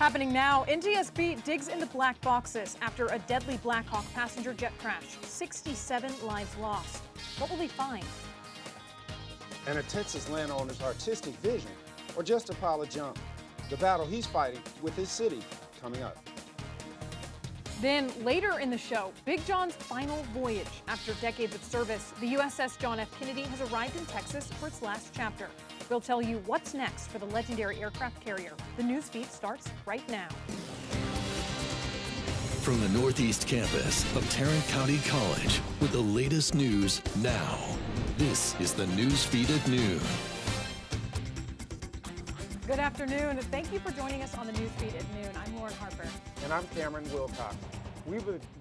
Happening now, NTSB digs into black boxes after a deadly Black Hawk passenger jet crash. 67 lives lost. What will they find? And a Texas landowner's artistic vision, or just a pile of junk. The battle he's fighting with his city, coming up. Then later in the show, Big John's final voyage. After decades of service, the USS John F. Kennedy has arrived in Texas for its last chapter. We'll tell you what's next for the legendary aircraft carrier. The NewsFeed starts right now. From the Northeast campus of Tarrant County College with the latest news now. This is the NewsFeed at noon. Good afternoon. Thank you for joining us on the NewsFeed at noon. I'm Lauren Harper. And I'm Cameron Wilcox.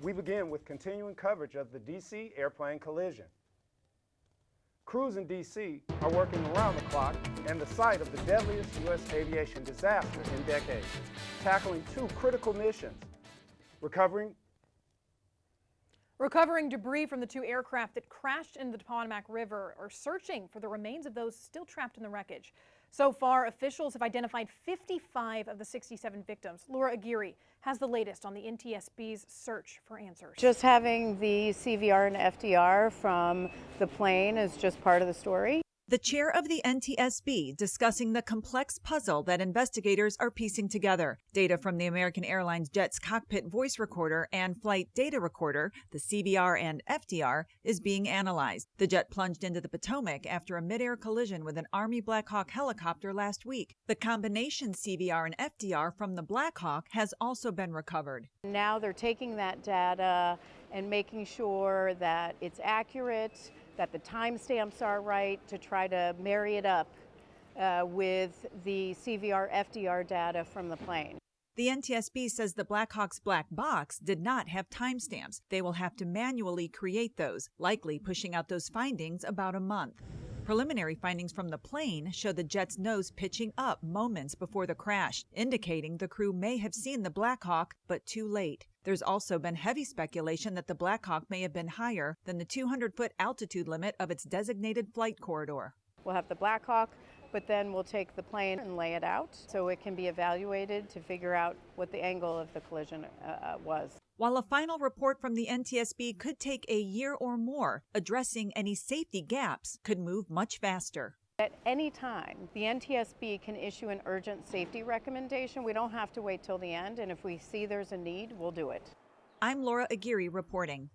We begin with continuing coverage of the D.C. airplane collision. Crews in D.C. are working around the clock and the site of the deadliest U.S. aviation disaster in decades, tackling two critical missions: recovering debris from the two aircraft that crashed into the Potomac River, or searching for the remains of those still trapped in the wreckage. So far, officials have identified 55 of the 67 victims. Laura Aguirre has the latest on the NTSB's search for answers. Just having the CVR and FDR from the plane is just part of the story. The chair of the NTSB discussing the complex puzzle that investigators are piecing together. Data from the American Airlines jet's cockpit voice recorder and flight data recorder, the CVR and FDR, is being analyzed. The jet plunged into the Potomac after a mid-air collision with an Army Black Hawk helicopter last week. The combination CVR and FDR from the Black Hawk has also been recovered. Now they're taking that data and making sure that it's accurate, that the timestamps are right, to try to marry it up with the CVR FDR data from the plane. The NTSB says the Black Hawk's black box did not have timestamps. They will have to manually create those, likely pushing out those findings about a month. Preliminary findings from the plane show the jet's nose pitching up moments before the crash, indicating the crew may have seen the Black Hawk, but too late. There's also been heavy speculation that the Black Hawk may have been higher than the 200-foot altitude limit of its designated flight corridor. We'll have the Black Hawk, but then we'll take the plane and lay it out so it can be evaluated to figure out what the angle of the collision was. While a final report from the NTSB could take a year or more, addressing any safety gaps could move much faster. At any time, the NTSB can issue an urgent safety recommendation. We don't have to wait till the end, and if we see there's a need, we'll do it. I'm Laura Aguirre reporting.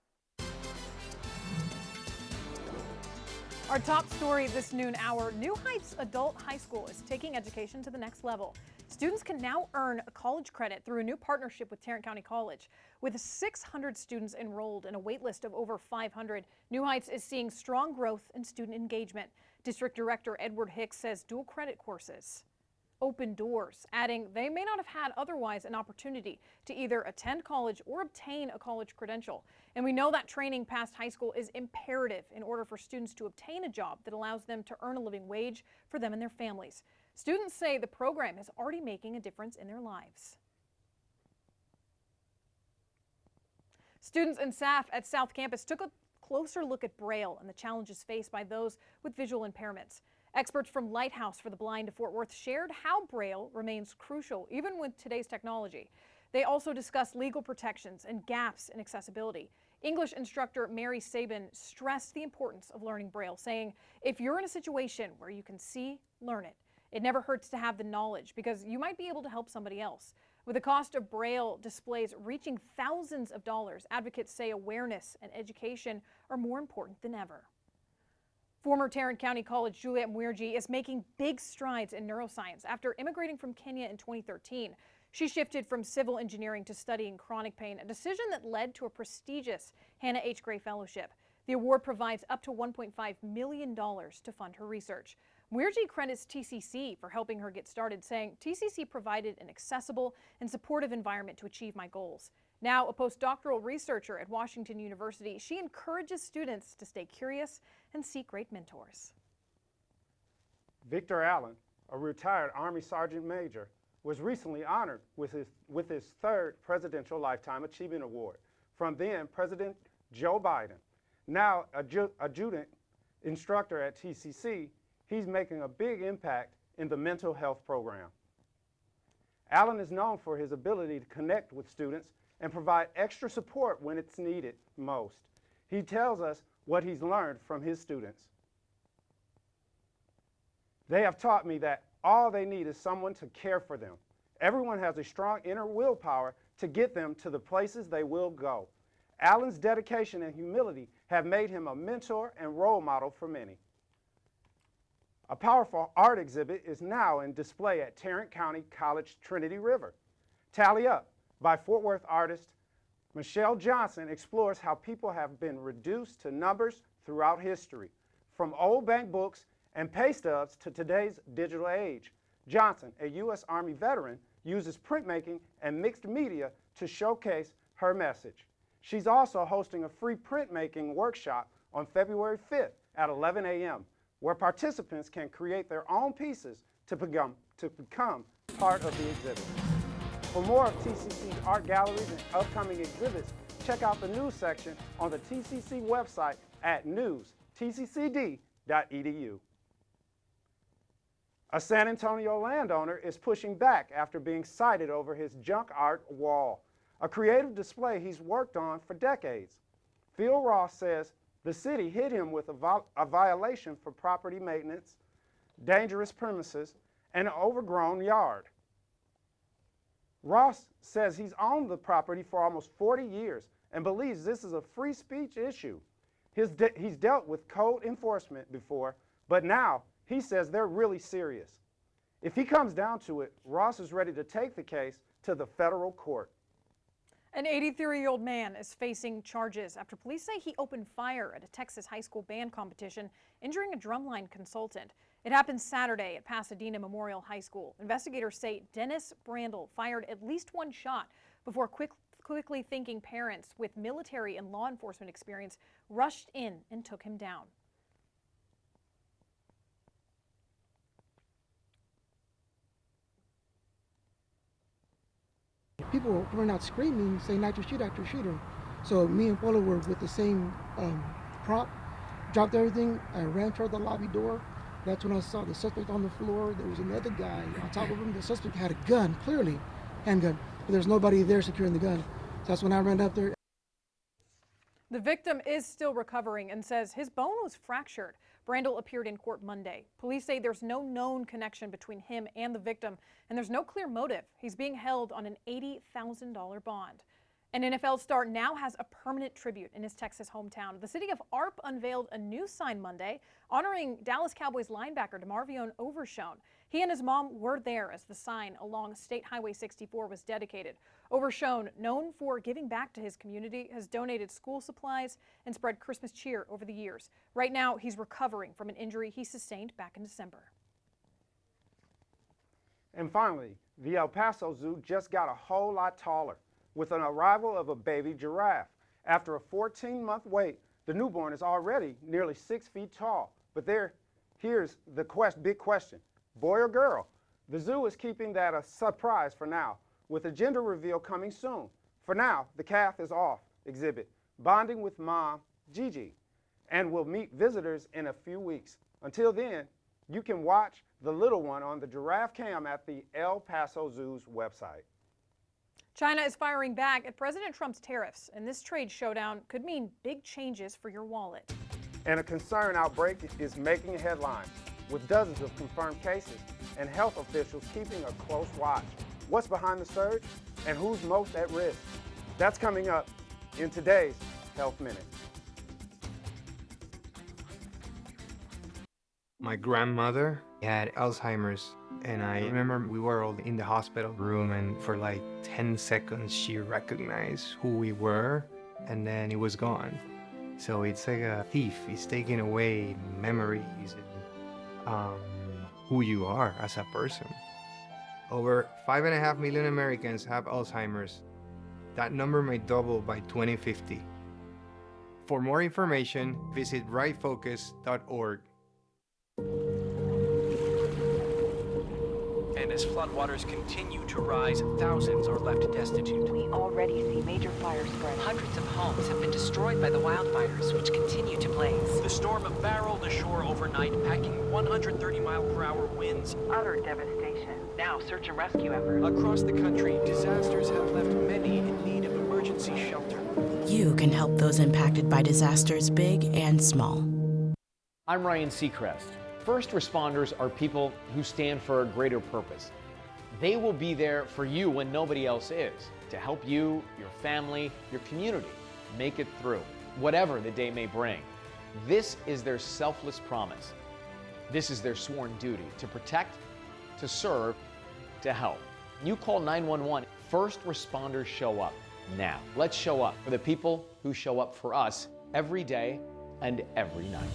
Our top story this noon hour: New Heights Adult High School is taking education to the next level. Students can now earn a college credit through a new partnership with Tarrant County College. With 600 students enrolled and a wait list of over 500, New Heights is seeing strong growth in student engagement. District Director Edward Hicks says dual credit courses open doors, adding they may not have had otherwise an opportunity to either attend college or obtain a college credential. And we know that training past high school is imperative in order for students to obtain a job that allows them to earn a living wage for them and their families. Students say the program is already making a difference in their lives. Students and staff at South Campus took a closer look at Braille and the challenges faced by those with visual impairments. Experts from Lighthouse for the Blind of Fort Worth shared how Braille remains crucial even with today's technology. They also discussed legal protections and gaps in accessibility. English instructor Mary Sabin stressed the importance of learning Braille, saying, if you're in a situation where you can see, learn it. It never hurts to have the knowledge because you might be able to help somebody else. With the cost of Braille displays reaching thousands of dollars, advocates say awareness and education are more important than ever. Former Tarrant County College Juliet Mwirji is making big strides in neuroscience. After immigrating from Kenya in 2013, she shifted from civil engineering to studying chronic pain, a decision that led to a prestigious Hannah H. Gray Fellowship. The award provides up to $1.5 million to fund her research. Mwirji credits TCC for helping her get started, saying, TCC provided an accessible and supportive environment to achieve my goals. Now a postdoctoral researcher at Washington University, she encourages students to stay curious and seek great mentors. Victor Allen, a retired Army Sergeant Major, was recently honored with his third Presidential Lifetime Achievement Award from then President Joe Biden. Now adjutant instructor at TCC, he's making a big impact in the mental health program. Alan is known for his ability to connect with students and provide extra support when it's needed most. He tells us what he's learned from his students. They have taught me that all they need is someone to care for them. Everyone has a strong inner willpower to get them to the places they will go. Alan's dedication and humility have made him a mentor and role model for many. A powerful art exhibit is now in display at Tarrant County College Trinity River. Tally Up by Fort Worth artist Michelle Johnson explores how people have been reduced to numbers throughout history, from old bank books and pay stubs to today's digital age. Johnson, a U.S. Army veteran, uses printmaking and mixed media to showcase her message. She's also hosting a free printmaking workshop on February 5th at 11 a.m., where participants can create their own pieces to become part of the exhibit. For more of TCC's art galleries and upcoming exhibits, check out the news section on the TCC website at news.tccd.edu. A San Antonio landowner is pushing back after being cited over his junk art wall, a creative display he's worked on for decades. Phil Ross says the city hit him with a violation for property maintenance, dangerous premises, and an overgrown yard. Ross says he's owned the property for almost 40 years and believes this is a free speech issue. He's dealt with code enforcement before, but now he says they're really serious. If he comes down to it, Ross is ready to take the case to the federal court. An 83-year-old man is facing charges after police say he opened fire at a Texas high school band competition, injuring a drumline consultant. It happened Saturday at Pasadena Memorial High School. Investigators say Dennis Brandel fired at least one shot before quickly thinking parents with military and law enforcement experience rushed in and took him down. People were running out screaming, saying, "Actor, shoot him." So me and Polo were with the same prop, dropped everything, and ran toward the lobby door. That's when I saw the suspect on the floor. There was another guy on top of him. The suspect had a gun, clearly, handgun, but there's nobody there securing the gun. So that's when I ran up there. The victim is still recovering and says his bone was fractured. Brandel appeared in court Monday. Police say there's no known connection between him and the victim, and there's no clear motive. He's being held on an $80,000 bond. An NFL star now has a permanent tribute in his Texas hometown. The city of ARP unveiled a new sign Monday honoring Dallas Cowboys linebacker DeMarvion Overshown. He and his mom were there as the sign along State Highway 64 was dedicated. Overshown, known for giving back to his community, has donated school supplies and spread Christmas cheer over the years. Right now, he's recovering from an injury he sustained back in December. And finally, the El Paso Zoo just got a whole lot taller with an arrival of a baby giraffe. After a 14-month wait, the newborn is already nearly 6 feet tall. But here's the big question, boy or girl? The zoo is keeping that a surprise for now, with a gender reveal coming soon. For now, the calf is off exhibit, bonding with mom, Gigi, and will meet visitors in a few weeks. Until then, you can watch the little one on the giraffe cam at the El Paso Zoo's website. China is firing back at President Trump's tariffs, and this trade showdown could mean big changes for your wallet. And a concern outbreak is making headlines, with dozens of confirmed cases and health officials keeping a close watch. What's behind the surge and who's most at risk? That's coming up in today's Health Minute. My grandmother had Alzheimer's, and I remember we were all in the hospital room, and for like 10 seconds she recognized who we were, and then it was gone. So it's like a thief. It's taking away memories and who you are as a person. Over 5.5 million Americans have Alzheimer's. That number may double by 2050. For more information, visit rightfocus.org. and as floodwaters continue to rise, thousands are left destitute. We already see major fire spread. Hundreds of homes have been destroyed by the wildfires, which continue to blaze. The storm barreled ashore overnight, packing 130-mile-per-hour winds. Utter devastation. Now search and rescue efforts. Across the country, disasters have left many in need of emergency shelter. You can help those impacted by disasters big and small. I'm Ryan Seacrest. First responders are people who stand for a greater purpose. They will be there for you when nobody else is, to help you, your family, your community make it through, whatever the day may bring. This is their selfless promise. This is their sworn duty to protect, to serve, to help. You call 911, first responders show up now. Let's show up for the people who show up for us every day and every night.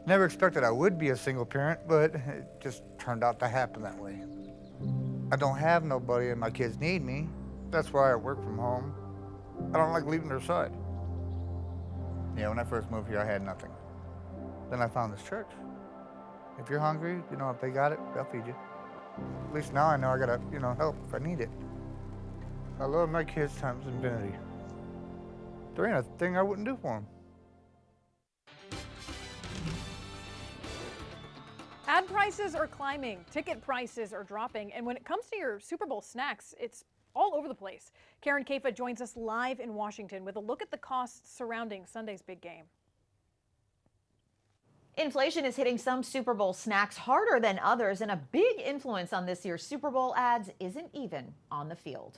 Never expected I would be a single parent, but it just turned out to happen that way. I don't have nobody and my kids need me. That's why I work from home. I don't like leaving their side. Yeah, when I first moved here, I had nothing. Then I found this church. If you're hungry, if they got it, they'll feed you. At least now I know I gotta, help if I need it. I love my kids times infinity. There ain't a thing I wouldn't do for them. Ad prices are climbing, ticket prices are dropping, and when it comes to your Super Bowl snacks, it's all over the place. Karen Kaifa joins us live in Washington with a look at the costs surrounding Sunday's big game. Inflation is hitting some Super Bowl snacks harder than others, and a big influence on this year's Super Bowl ads isn't even on the field.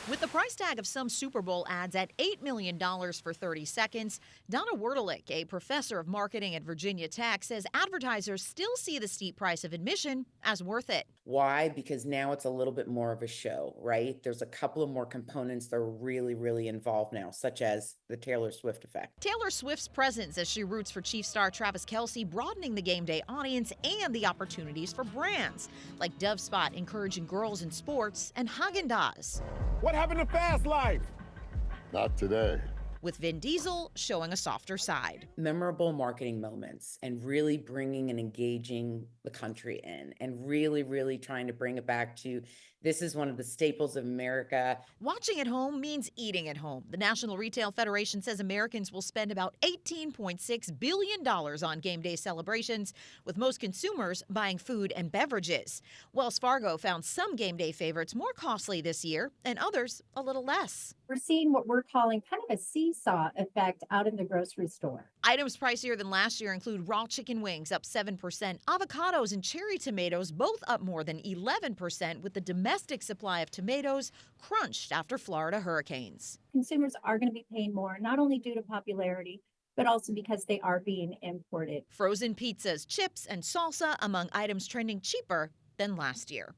With the price tag of some Super Bowl ads at $8 million for 30 seconds, Donna Werdelick, a professor of marketing at Virginia Tech, says advertisers still see the steep price of admission as worth it. Why? Because now it's a little bit more of a show, right? There's a couple of more components that are really, really involved now, such as the Taylor Swift effect. Taylor Swift's presence as she roots for Chiefs star Travis Kelce, broadening the game day audience and the opportunities for brands like Dove Spot encouraging girls in sports and Haagen-Dazs. What happened to Fast Life? Not today. With Vin Diesel showing a softer side. Memorable marketing moments and really bringing and engaging the country in and really, really trying to bring it back to this is one of the staples of America. Watching at home means eating at home. The National Retail Federation says Americans will spend about $18.6 billion on game day celebrations, with most consumers buying food and beverages. Wells Fargo found some game day favorites more costly this year and others a little less. We're seeing what we're calling kind of a seesaw effect out in the grocery store. Items pricier than last year include raw chicken wings up 7%, avocados and cherry tomatoes both up more than 11%, with the domestic supply of tomatoes crunched after Florida hurricanes. Consumers are going to be paying more, not only due to popularity, but also because they are being imported. Frozen pizzas, chips, and salsa among items trending cheaper than last year.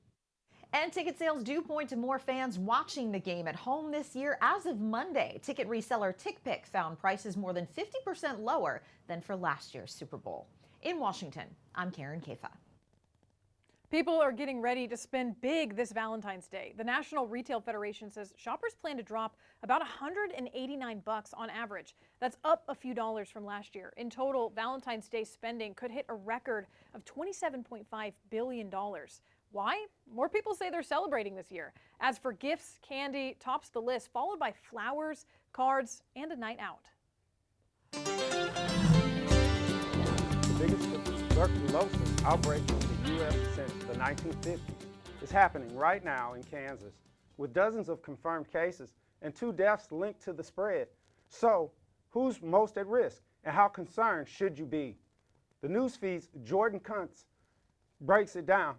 And ticket sales do point to more fans watching the game at home this year. As of Monday, ticket reseller TickPick found prices more than 50% lower than for last year's Super Bowl. In Washington, I'm Karen Kaifa. People are getting ready to spend big this Valentine's Day. The National Retail Federation says shoppers plan to drop about $189 on average. That's up a few dollars from last year. In total, Valentine's Day spending could hit a record of $27.5 billion. Why? More people say they're celebrating this year. As for gifts, candy tops the list, followed by flowers, cards, and a night out. The biggest tuberculosis outbreak in the U.S. since the 1950s is happening right now in Kansas, with dozens of confirmed cases and 2 deaths linked to the spread. So, who's most at risk, and how concerned should you be? The NewsFeed's Jordan Kuntz breaks it down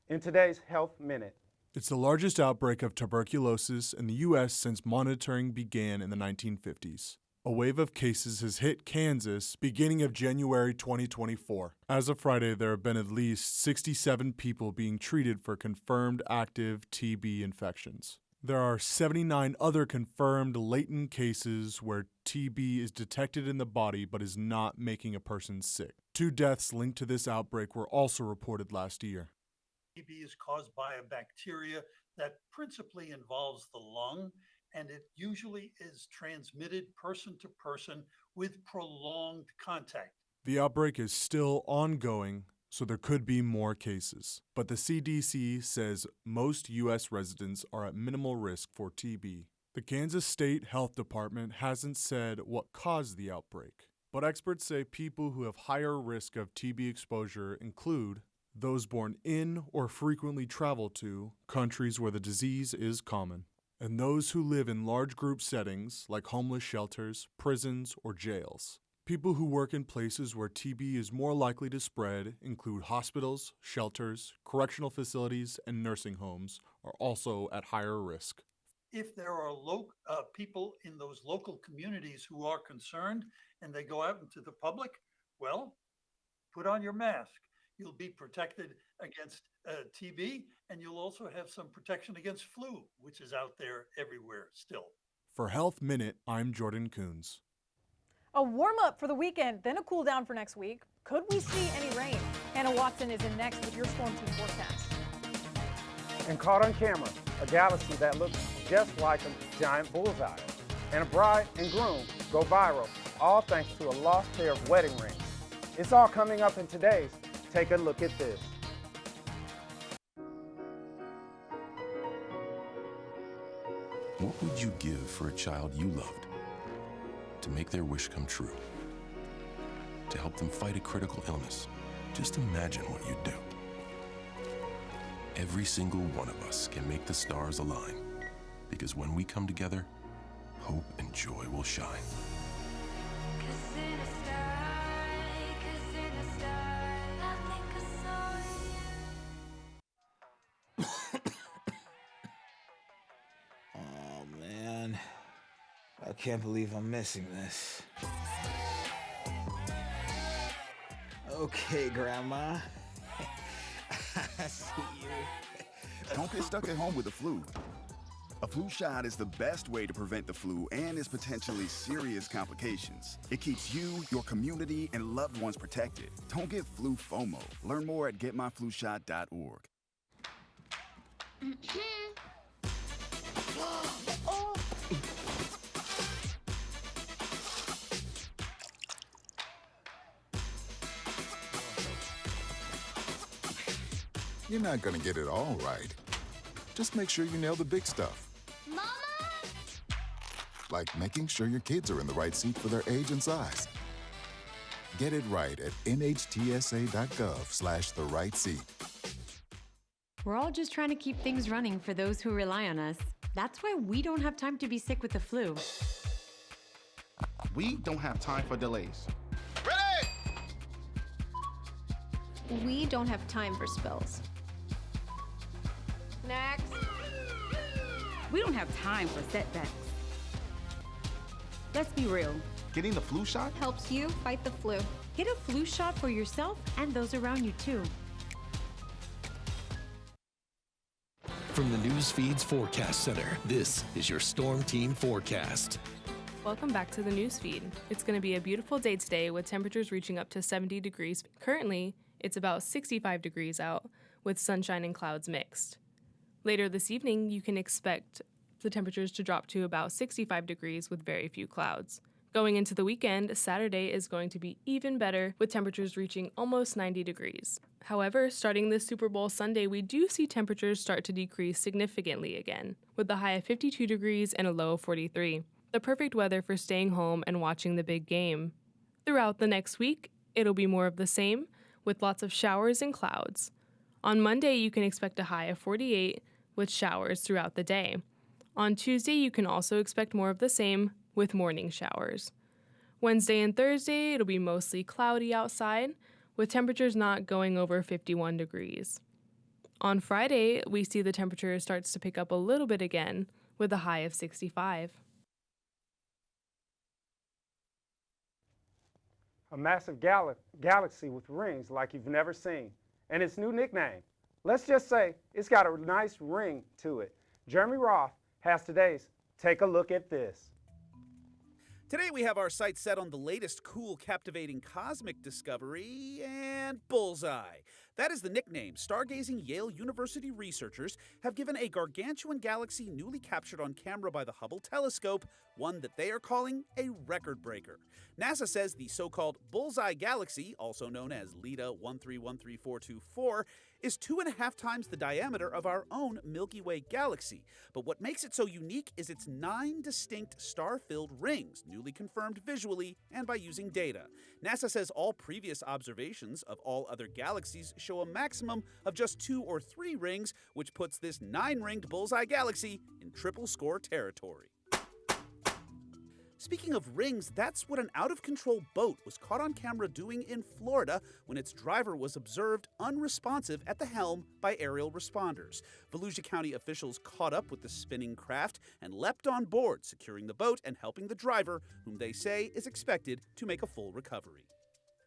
in today's Health Minute. It's the largest outbreak of tuberculosis in the U.S. since monitoring began in the 1950s. A wave of cases has hit Kansas beginning of January 2024. As of Friday, there have been at least 67 people being treated for confirmed active TB infections. There are 79 other confirmed latent cases where TB is detected in the body but is not making a person sick. 2 deaths linked to this outbreak were also reported last year. TB is caused by a bacteria that principally involves the lung, and it usually is transmitted person to person with prolonged contact. The outbreak is still ongoing. so there could be more cases. But the CDC says most U.S. residents are at minimal risk for TB. The Kansas State Health Department hasn't said what caused the outbreak, but experts say people who have higher risk of TB exposure include those born in or frequently travel to countries where the disease is common, and those who live in large group settings like homeless shelters, prisons, or jails. People who work in places where TB is more likely to spread include hospitals, shelters, correctional facilities, and nursing homes are also at higher risk. If there are people in those local communities who are concerned and they go out into the public, well, put on your mask. You'll be protected against TB, and you'll also have some protection against flu, which is out there everywhere still. For Health Minute, I'm Jordan Coons. A warm-up for the weekend, then a cool down for next week. Could we see any rain? Hannah Watson is in next with your Storm Team forecast. And caught on camera, a galaxy that looks just like a giant bullseye. And a bride and groom go viral, all thanks to a lost pair of wedding rings. It's all coming up in today's Take a Look at This. What would you give for a child you loved? To make their wish come true? To help them fight a critical illness? Just imagine what you'd do. Every single one of us can make the stars align, because when we come together, hope and joy will shine. Oh man, I can't believe I'm missing this. Okay, Grandma. I see you. Don't get stuck at home with the flu. A flu shot is the best way to prevent the flu and its potentially serious complications. It keeps you, your community, and loved ones protected. Don't get flu FOMO. Learn more at getmyflushot.org. You're not gonna get it all right. Just make sure you nail the big stuff. Mama! Like making sure your kids are in the right seat for their age and size. Get it right at nhtsa.gov/the-right-seat. We're all just trying to keep things running for those who rely on us. That's why we don't have time to be sick with the flu. We don't have time for delays. We don't have time for spills. Next. We don't have time for setbacks. Let's be real. Getting the flu shot helps you fight the flu. Get a flu shot for yourself and those around you too. From the NewsFeed's Forecast Center, this is your Storm Team forecast. Welcome back to the NewsFeed. It's going to be a beautiful day today with temperatures reaching up to 70 degrees. Currently, it's about 65 degrees out with sunshine and clouds mixed. Later this evening, you can expect the temperatures to drop to about 65 degrees with very few clouds. Going into the weekend, Saturday is going to be even better with temperatures reaching almost 90 degrees. However, starting this Super Bowl Sunday, we do see temperatures start to decrease significantly again, with a high of 52 degrees and a low of 43. The perfect weather for staying home and watching the big game. Throughout the next week, it'll be more of the same, with lots of showers and clouds. On Monday, you can expect a high of 48 with showers throughout the day. On Tuesday, you can also expect more of the same with morning showers. Wednesday and Thursday, it'll be mostly cloudy outside, with temperatures not going over 51 degrees. On Friday, we see the temperature starts to pick up a little bit again, with a high of 65. A massive galaxy with rings like you've never seen, and its new nickname. Let's just say it's got a nice ring to it. Jeremy Roth has today's Take a Look at This. Today we have our sights set on the latest cool, captivating cosmic discovery and Bullseye. That is the nickname stargazing Yale University researchers have given a gargantuan galaxy newly captured on camera by the Hubble telescope, one that they are calling a record breaker. NASA says the so-called Bullseye Galaxy, also known as LIDA 1313424, is 2.5 times the diameter of our own Milky Way galaxy. But what makes it so unique is its 9 distinct star-filled rings, newly confirmed visually and by using data. NASA says all previous observations of all other galaxies show a maximum of just 2 or 3 rings, which puts this 9-ringed Bullseye Galaxy in triple score territory. Speaking of rings, that's what an out-of-control boat was caught on camera doing in Florida when its driver was observed unresponsive at the helm by aerial responders. Volusia County officials caught up with the spinning craft and leapt on board, securing the boat and helping the driver, whom they say is expected to make a full recovery.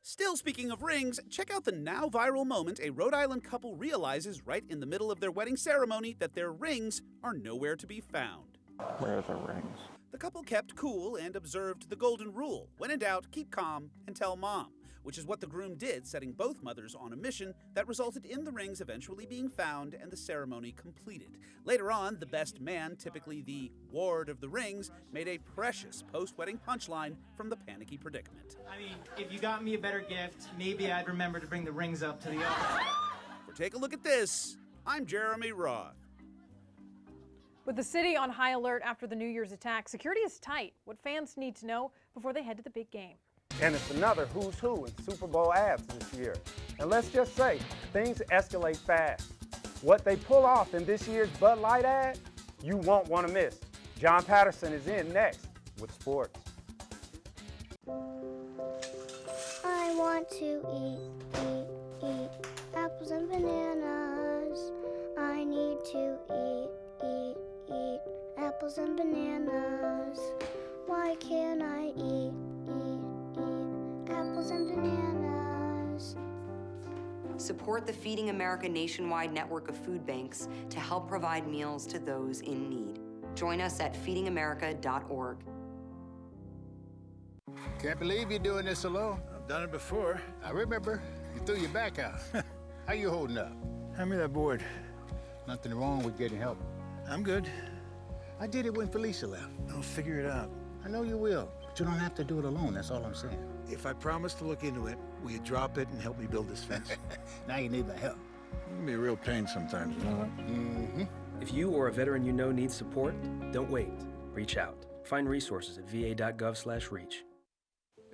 Still speaking of rings, check out the now viral moment a Rhode Island couple realizes right in the middle of their wedding ceremony that their rings are nowhere to be found. Where are the rings? The couple kept cool and observed the golden rule. When in doubt, keep calm and tell mom, which is what the groom did, setting both mothers on a mission that resulted in the rings eventually being found and the ceremony completed. Later on, the best man, typically the ward of the rings, made a precious post-wedding punchline from the panicky predicament. I mean, if you got me a better gift, maybe I'd remember to bring the rings up to the altar. For Take a Look at This, I'm Jeremy Roth. With the city on high alert after the New Year's attack, security is tight. What fans need to know before they head to the big game. And it's another who's who in Super Bowl ads this year. And let's just say, things escalate fast. What they pull off in this year's Bud Light ad, you won't want to miss. John Patterson is in next with sports. I want to eat apples and bananas. I need to eat apples and bananas. Why can't I eat apples and bananas? Support the Feeding America nationwide network of food banks to help provide meals to those in need. Join us at feedingamerica.org. Can't believe you're doing this alone. I've done it before. I remember. You threw your back out. How you holding up? Hand me that board. Nothing wrong with getting help. I'm good. I did it when Felicia left. I'll figure it out. I know you will, but you don't have to do it alone. That's all I'm saying. If I promise to look into it, will you drop it and help me build this fence? Now you need my help. It can be a real pain sometimes, you know that? Mm-hmm. If you or a veteran you know needs support, don't wait. Reach out. Find resources at va.gov/reach.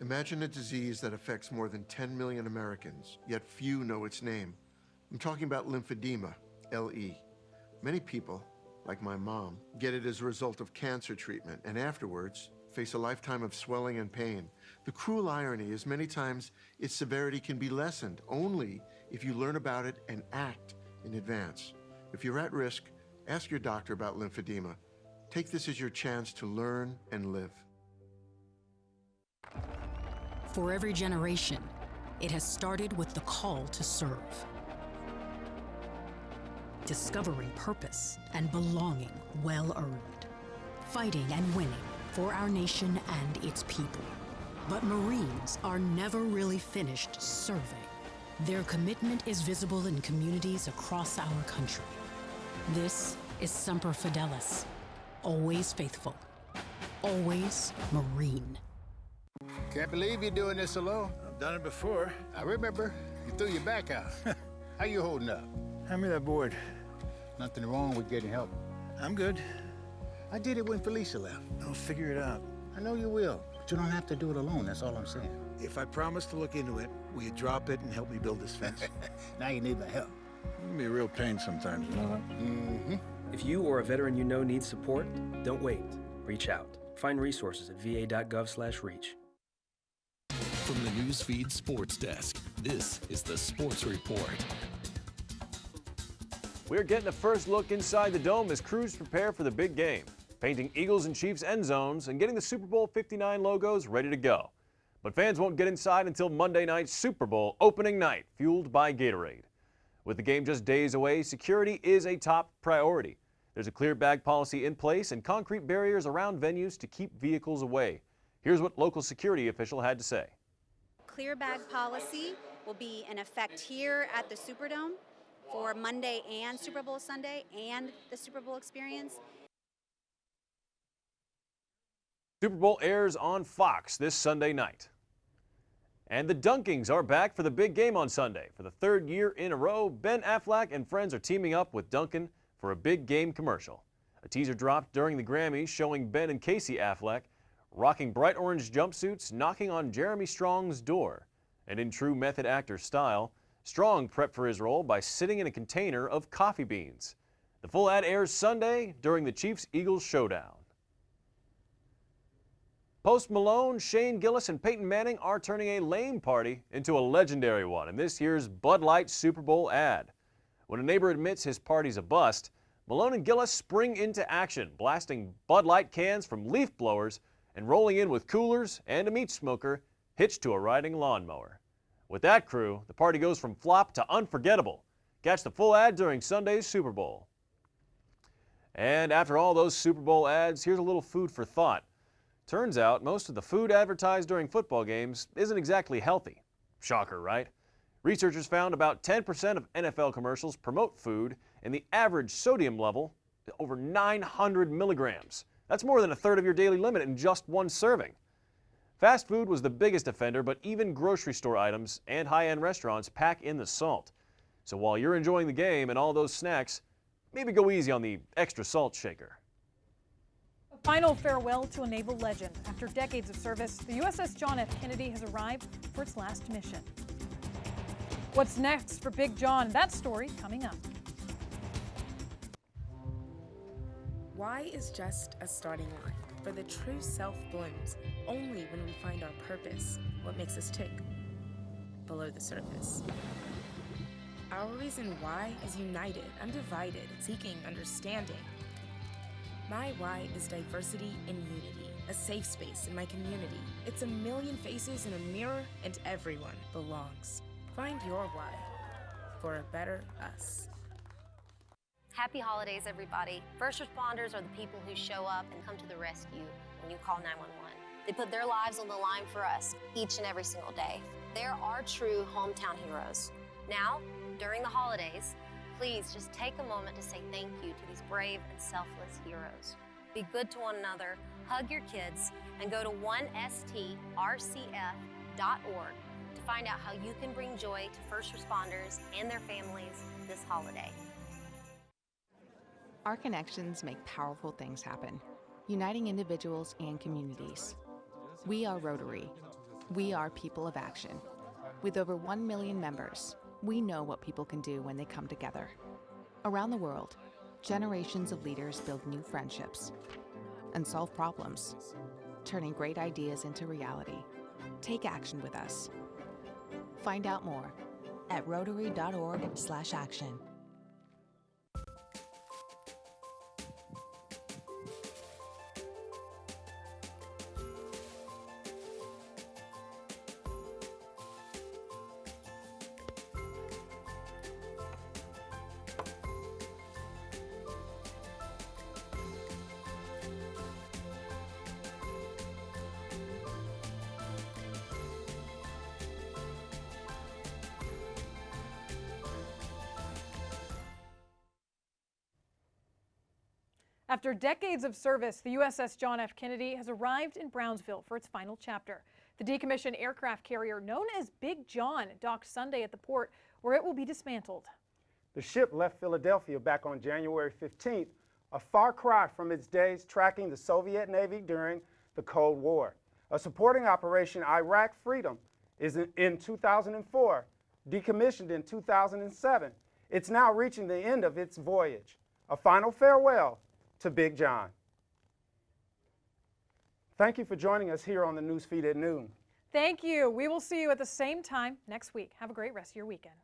Imagine a disease that affects more than 10 million Americans, yet few know its name. I'm talking about lymphedema, LE. Many people, like my mom, get it as a result of cancer treatment and afterwards face a lifetime of swelling and pain. The cruel irony is many times its severity can be lessened only if you learn about it and act in advance. If you're at risk, ask your doctor about lymphedema. Take this as your chance to learn and live. For every generation, it has started with the call to serve. Discovering purpose and belonging well-earned. Fighting and winning for our nation and its people. But Marines are never really finished serving. Their commitment is visible in communities across our country. This is Semper Fidelis. Always faithful. Always Marine. Can't believe you're doing this alone. I've done it before. I remember. You threw your back out. How you holding up? Hand me that board. Nothing wrong with getting help. I'm good. I did it when Felicia left. I'll figure it out. I know you will, but you don't have to do it alone. That's all I'm saying. If I promise to look into it, will you drop it and help me build this fence? Now you need my help. It can be a real pain sometimes, you know that? Mm-hmm. If you or a veteran you know needs support, don't wait. Reach out. Find resources at va.gov/reach. From the NewsFeed Sports Desk, this is the Sports Report. We're getting a first look inside the dome as crews prepare for the big game, painting Eagles and Chiefs end zones and getting the Super Bowl 59 logos ready to go. But fans won't get inside until Monday night's Super Bowl opening night, fueled by Gatorade. With the game just days away, security is a top priority. There's a clear bag policy in place and concrete barriers around venues to keep vehicles away. Here's what local security official had to say. Clear bag policy will be in effect here at the Superdome for Monday and Super Bowl Sunday and the Super Bowl experience. Super Bowl airs on Fox this Sunday night. And the Dunkings are back for the big game on Sunday. For the third year in a row, Ben Affleck and friends are teaming up with Dunkin' for a big game commercial. A teaser dropped during the Grammys showing Ben and Casey Affleck rocking bright orange jumpsuits, knocking on Jeremy Strong's door. And in true method actor style, Strong prepped for his role by sitting in a container of coffee beans. The full ad airs Sunday during the Chiefs-Eagles showdown. Post Malone, Shane Gillis, and Peyton Manning are turning a lame party into a legendary one in this year's Bud Light Super Bowl ad. When a neighbor admits his party's a bust, Malone and Gillis spring into action, blasting Bud Light cans from leaf blowers and rolling in with coolers and a meat smoker hitched to a riding lawnmower. With that crew, the party goes from flop to unforgettable. Catch the full ad during Sunday's Super Bowl. And after all those Super Bowl ads, here's a little food for thought. Turns out most of the food advertised during football games isn't exactly healthy. Shocker, right? Researchers found about 10% of NFL commercials promote food and the average sodium level is over 900 milligrams. That's more than a third of your daily limit in just one serving. Fast food was the biggest offender, but even grocery store items and high-end restaurants pack in the salt. So while you're enjoying the game and all those snacks, maybe go easy on the extra salt shaker. A final farewell to a naval legend. After decades of service, the USS John F. Kennedy has arrived for its last mission. What's next for Big John? That story coming up. Why is just a starting line? For the true self blooms only when we find our purpose, what makes us tick, below the surface. Our reason why is united, undivided, seeking understanding. My why is diversity and unity, a safe space in my community. It's a million faces in a mirror and everyone belongs. Find your why for a better us. Happy holidays, everybody. First responders are the people who show up and come to the rescue when you call 911. They put their lives on the line for us each and every single day. They're our true hometown heroes. Now, during the holidays, please just take a moment to say thank you to these brave and selfless heroes. Be good to one another, hug your kids, and go to 1strcf.org to find out how you can bring joy to first responders and their families this holiday. Our connections make powerful things happen, uniting individuals and communities. We are Rotary. We are people of action. With over 1 million members, we know what people can do when they come together. Around the world, generations of leaders build new friendships and solve problems, turning great ideas into reality. Take action with us. Find out more at rotary.org/action. After decades of service, the USS John F. Kennedy has arrived in Brownsville for its final chapter. The decommissioned aircraft carrier known as Big John docked Sunday at the port, where it will be dismantled. The ship left Philadelphia back on January 15th, a far cry from its days tracking the Soviet Navy during the Cold War. A supporting operation, Iraq Freedom, is in 2004, decommissioned in 2007. It's now reaching the end of its voyage. A final farewell to Big John. Thank you for joining us here on the Newsfeed at noon. Thank you. We will see you at the same time next week. Have a great rest of your weekend.